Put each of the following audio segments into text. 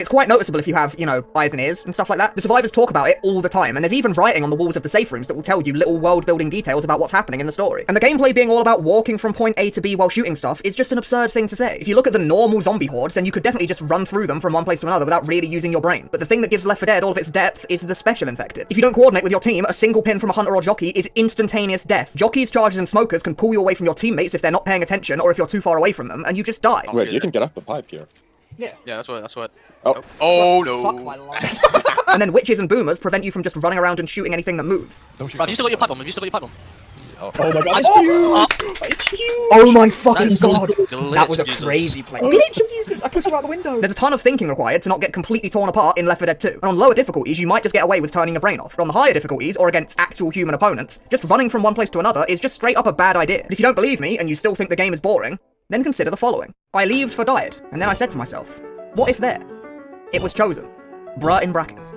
It's quite noticeable if you have, you know, eyes and ears and stuff like that. The survivors talk about it all the time, and there's even writing on the walls of the safe rooms that will tell you little world-building details about what's happening in the story. And the gameplay being all about walking from point A to B while shooting stuff is just an absurd thing to say. If you look at the normal zombie hordes, then you could definitely just run through them from one place to another without really using your brain. But the thing that gives Left 4 Dead all of its depth is the special infected. If you don't coordinate with your team, a single pin from a hunter or jockey is instantaneous death. Jockeys, chargers, and smokers can pull you away from your teammates if they're not paying attention or if you're too far away from them, and you just die. Wait, you can get up the pipe here. Yeah, that's what. Oh, oh no. Fuck my life. And then witches and boomers prevent you from just running around and shooting anything that moves. Bro, have you still got your pipe bomb? Have you still got your pipe bomb? oh my god, it's huge! Oh my fucking god! Glitch That was a users. crazy play. Glitch of users! I pushed her out the window! There's a ton of thinking required to not get completely torn apart in Left 4 Dead 2. And on lower difficulties, you might just get away with turning your brain off. But on the higher difficulties, or against actual human opponents, just running from one place to another is just straight up a bad idea. But if you don't believe me, and you still think the game is boring, then consider the following. I leaved for diet, and then I said to myself, what if there? It was chosen. Bruh in brackets.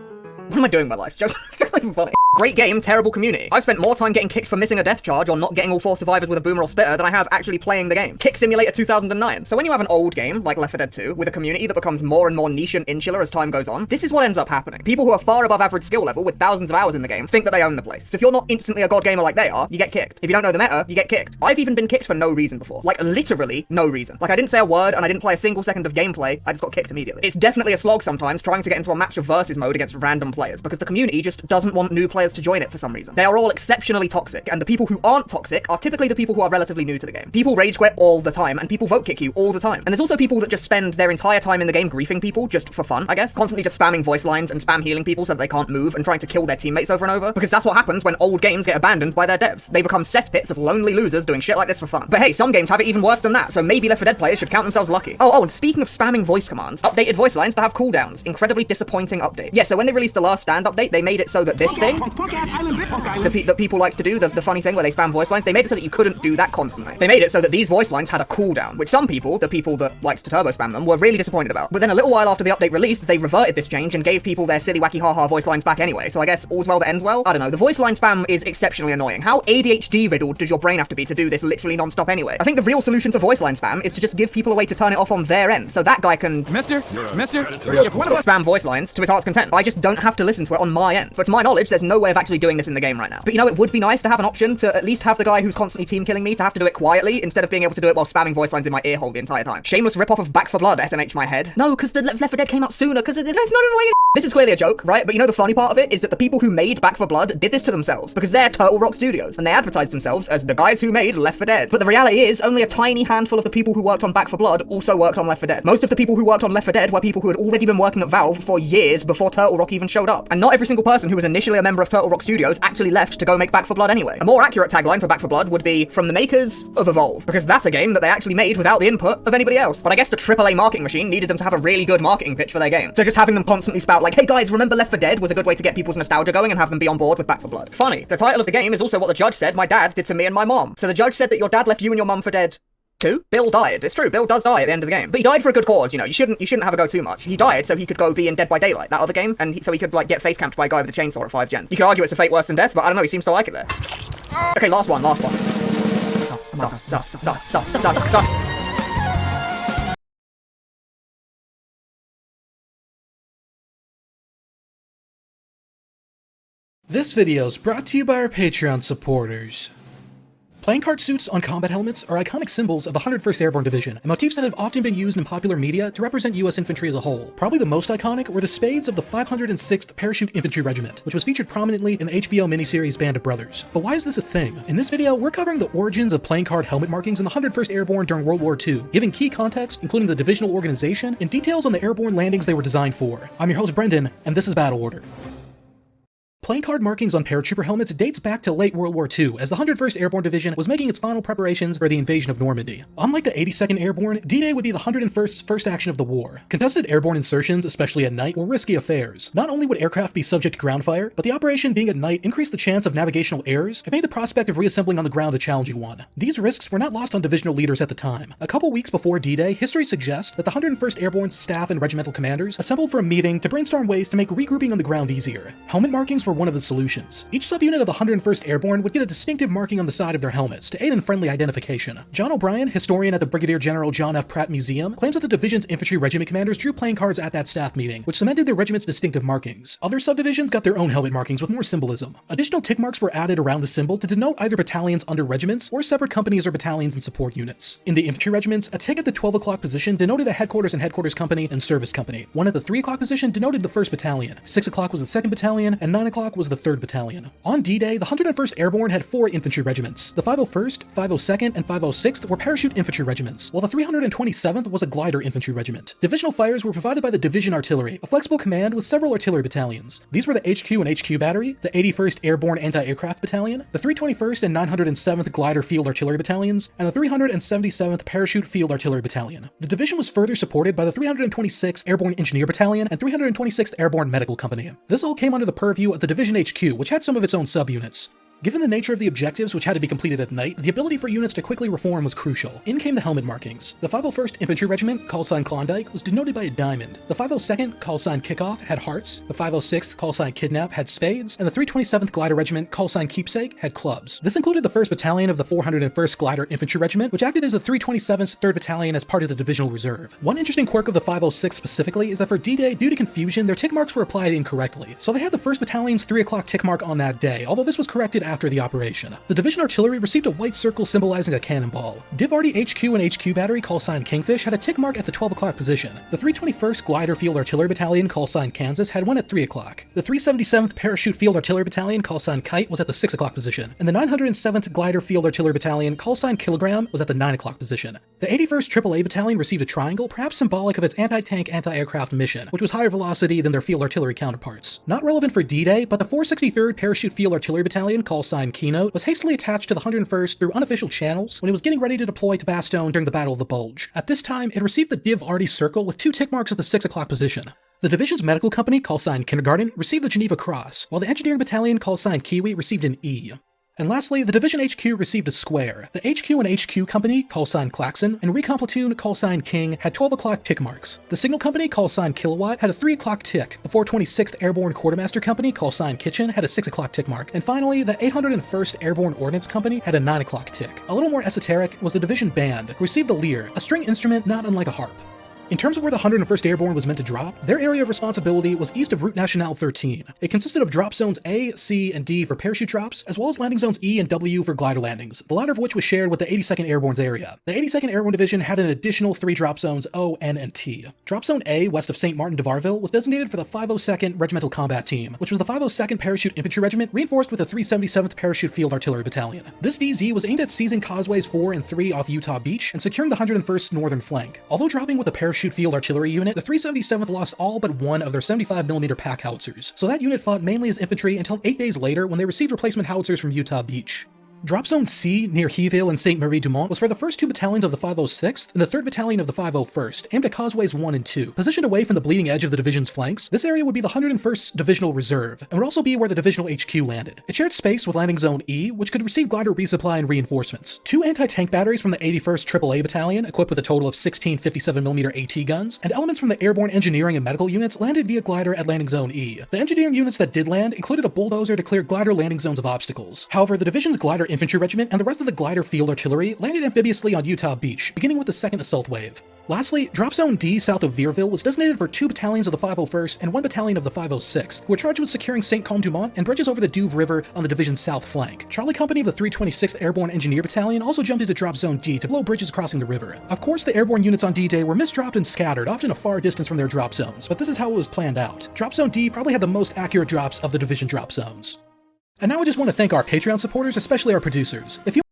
What am I doing with my life? It's just not even funny. Great game, terrible community. I've spent more time getting kicked for missing a death charge or not getting all 4 survivors with a boomer or spitter than I have actually playing the game. Kick Simulator 2009. So when you have an old game, like Left 4 Dead 2, with a community that becomes more and more niche and insular as time goes on, this is what ends up happening. People who are far above average skill level with thousands of hours in the game think that they own the place. So if you're not instantly a god gamer like they are, you get kicked. If you don't know the meta, you get kicked. I've even been kicked for no reason before. Like, literally no reason. Like, I didn't say a word and I didn't play a single second of gameplay, I just got kicked immediately. It's definitely a slog sometimes trying to get into a match of versus mode against random players, because the community just doesn't want new players to join it for some reason. They are all exceptionally toxic, and the people who aren't toxic are typically the people who are relatively new to the game. People rage quit all the time, and people vote kick you all the time. And there's also people that just spend their entire time in the game griefing people just for fun, I guess. Constantly just spamming voice lines and spam healing people so that they can't move and trying to kill their teammates over and over. Because that's what happens when old games get abandoned by their devs. They become cesspits of lonely losers doing shit like this for fun. But hey, some games have it even worse than that, so maybe Left 4 Dead players should count themselves lucky. Oh, and speaking of spamming voice commands, updated voice lines to have cooldowns. Incredibly disappointing update. Yeah, so when they released the Last Stand update, they made it so that this thing, that people likes to do, the funny thing where they spam voice lines, they made it so that you couldn't do that constantly. They made it so that these voice lines had a cooldown, which some people, the people that likes to turbo spam them, were really disappointed about. But then a little while after the update released, they reverted this change and gave people their silly wacky haha voice lines back anyway, so I guess all's well that ends well? I don't know, the voice line spam is exceptionally annoying. How ADHD riddled does your brain have to be to do this literally non-stop anyway? I think the real solution to voice line spam is to just give people a way to turn it off on their end, so that guy can... Mister, if one of us spam voice lines to his heart's content, I just don't have to listen to it on my end. But to my knowledge, there's no way of actually doing this in the game right now. But you know, it would be nice to have an option to at least have the guy who's constantly team killing me to have to do it quietly instead of being able to do it while spamming voice lines in my ear hole the entire time. Shameless ripoff of Back 4 Blood, SMH my head. No, because the Left 4 Dead came out sooner, because it's not related. This is clearly a joke, right? But you know the funny part of it is that the people who made Back 4 Blood did this to themselves because they're Turtle Rock Studios and they advertised themselves as the guys who made Left 4 Dead. But the reality is only a tiny handful of the people who worked on Back 4 Blood also worked on Left 4 Dead. Most of the people who worked on Left 4 Dead were people who had already been working at Valve for years before Turtle Rock even showed up. And not every single person who was initially a member of Turtle Rock Studios actually left to go make Back 4 Blood anyway. A more accurate tagline for Back 4 Blood would be from the makers of Evolve, because that's a game that they actually made without the input of anybody else. But I guess the AAA marketing machine needed them to have a really good marketing pitch for their game. So just having them constantly spout like, hey guys, remember Left 4 Dead was a good way to get people's nostalgia going and have them be on board with Back 4 Blood. Funny, the title of the game is also what the judge said my dad did to me and my mom. So the judge said that your dad left you and your mum for dead too? Bill died. It's true, Bill does die at the end of the game. But he died for a good cause, you know, you shouldn't have a go too much. He died so he could go be in Dead by Daylight, that other game, and so he could like get face camped by a guy with a chainsaw at 5 gens. You could argue it's a fate worse than death, but I don't know, he seems to like it there. Okay, last one. Sus. This video is brought to you by our Patreon supporters. Playing card suits on combat helmets are iconic symbols of the 101st Airborne Division, and motifs that have often been used in popular media to represent US infantry as a whole. Probably the most iconic were the spades of the 506th Parachute Infantry Regiment, which was featured prominently in the HBO miniseries Band of Brothers. But why is this a thing? In this video, we're covering the origins of playing card helmet markings in the 101st Airborne during World War II, giving key context, including the divisional organization, and details on the airborne landings they were designed for. I'm your host Brendan, and this is Battle Order. Playing card markings on paratrooper helmets dates back to late World War II, as the 101st Airborne Division was making its final preparations for the invasion of Normandy. Unlike the 82nd Airborne, D-Day would be the 101st's first action of the war. Contested airborne insertions, especially at night, were risky affairs. Not only would aircraft be subject to ground fire, but the operation being at night increased the chance of navigational errors and made the prospect of reassembling on the ground a challenging one. These risks were not lost on divisional leaders at the time. A couple weeks before D-Day, history suggests that the 101st Airborne's staff and regimental commanders assembled for a meeting to brainstorm ways to make regrouping on the ground easier. Helmet markings were were one of the solutions. Each subunit of the 101st Airborne would get a distinctive marking on the side of their helmets to aid in friendly identification. John O'Brien, historian at the Brigadier General John F. Pratt Museum, claims that the division's infantry regiment commanders drew playing cards at that staff meeting, which cemented their regiment's distinctive markings. Other subdivisions got their own helmet markings with more symbolism. Additional tick marks were added around the symbol to denote either battalions under regiments or separate companies or battalions and support units. In the infantry regiments, a tick at the 12 o'clock position denoted a headquarters and headquarters company and service company. One at the 3 o'clock position denoted the 1st Battalion, 6 o'clock was the 2nd Battalion, and 9 o'clock was the 3rd Battalion. On D-Day, the 101st Airborne had 4 infantry regiments. The 501st, 502nd, and 506th were parachute infantry regiments, while the 327th was a glider infantry regiment. Divisional fires were provided by the Division Artillery, a flexible command with several artillery battalions. These were the HQ and HQ Battery, the 81st Airborne Anti-Aircraft Battalion, the 321st and 907th Glider Field Artillery Battalions, and the 377th Parachute Field Artillery Battalion. The division was further supported by the 326th Airborne Engineer Battalion and 326th Airborne Medical Company. This all came under the purview of the Division HQ, which had some of its own subunits. Given the nature of the objectives, which had to be completed at night, the ability for units to quickly reform was crucial. In came the helmet markings. The 501st Infantry Regiment, call sign Klondike, was denoted by a diamond. The 502nd, call sign Kickoff, had hearts. The 506th, call sign Kidnap, had spades. And the 327th Glider Regiment, call sign Keepsake, had clubs. This included the 1st Battalion of the 401st Glider Infantry Regiment, which acted as the 327th 3rd Battalion as part of the Divisional Reserve. One interesting quirk of the 506 specifically is that for D-Day, due to confusion, their tick marks were applied incorrectly. So they had the 1st Battalion's 3 o'clock tick mark on that day, although this was corrected after the operation. The Division Artillery received a white circle symbolizing a cannonball. Div Arty HQ and HQ Battery, call sign Kingfish, had a tick mark at the 12 o'clock position. The 321st Glider Field Artillery Battalion, call sign Kansas, had one at 3 o'clock. The 377th Parachute Field Artillery Battalion, call sign Kite, was at the 6 o'clock position. And the 907th Glider Field Artillery Battalion, call sign Kilogram, was at the 9 o'clock position. The 81st AAA Battalion received a triangle, perhaps symbolic of its anti-tank, anti-aircraft mission, which was higher velocity than their field artillery counterparts. Not relevant for D-Day, but the 463rd Parachute Field Artillery Battalion, call sign Keynote, was hastily attached to the 101st through unofficial channels when it was getting ready to deploy to Bastogne during the Battle of the Bulge. At this time, it received the Div Arty circle with 2 tick marks at the 6 o'clock position. The division's medical company, call sign Kindergarten, received the Geneva Cross, while the engineering battalion, call sign Kiwi, received an E. And lastly, the Division HQ received a square. The HQ and HQ Company, call sign Klaxon, and Recon Platoon, call sign King, had 12 o'clock tick marks. The Signal Company, call sign Kilowatt, had a 3 o'clock tick. The 426th Airborne Quartermaster Company, call sign Kitchen, had a 6 o'clock tick mark. And finally, the 801st Airborne Ordnance Company had a 9 o'clock tick. A little more esoteric was the Division Band, who received the lyre, a string instrument not unlike a harp. In terms of where the 101st Airborne was meant to drop, their area of responsibility was east of Route Nationale 13. It consisted of drop zones A, C, and D for parachute drops, as well as landing zones E and W for glider landings, the latter of which was shared with the 82nd Airborne's area. The 82nd Airborne Division had an additional 3 drop zones O, N, and T. Drop zone A, west of St. Martin de Varville, was designated for the 502nd Regimental Combat Team, which was the 502nd Parachute Infantry Regiment reinforced with the 377th Parachute Field Artillery Battalion. This DZ was aimed at seizing causeways 4 and 3 off Utah Beach and securing the 101st northern flank. Although dropping with the Parachute Field Artillery unit, the 377th lost all but one of their 75mm pack howitzers, so that unit fought mainly as infantry until 8 days later when they received replacement howitzers from Utah Beach. Drop Zone C, near Heville and St. Marie-du-Mont, was for the first 2 battalions of the 506th and the 3rd Battalion of the 501st, aimed at causeways 1 and 2. Positioned away from the bleeding edge of the division's flanks, this area would be the 101st Divisional Reserve, and would also be where the Divisional HQ landed. It shared space with Landing Zone E, which could receive glider resupply and reinforcements. 2 anti-tank batteries from the 81st AAA Battalion, equipped with a total of 16 57mm AT guns, and elements from the Airborne Engineering and Medical units landed via glider at Landing Zone E. The engineering units that did land included a bulldozer to clear glider landing zones of obstacles. However, the division's Glider Infantry Regiment and the rest of the Glider Field Artillery landed amphibiously on Utah Beach, beginning with the 2nd Assault Wave. Lastly, Drop Zone D south of Vierville was designated for 2 battalions of the 501st and 1 battalion of the 506th, who were charged with securing St. Côme-du-Mont and bridges over the Douve River on the division's south flank. Charlie Company of the 326th Airborne Engineer Battalion also jumped into Drop Zone D to blow bridges crossing the river. Of course, the airborne units on D-Day were misdropped and scattered, often a far distance from their drop zones, but this is how it was planned out. Drop Zone D probably had the most accurate drops of the division drop zones. And now I just want to thank our Patreon supporters, especially our producers. If you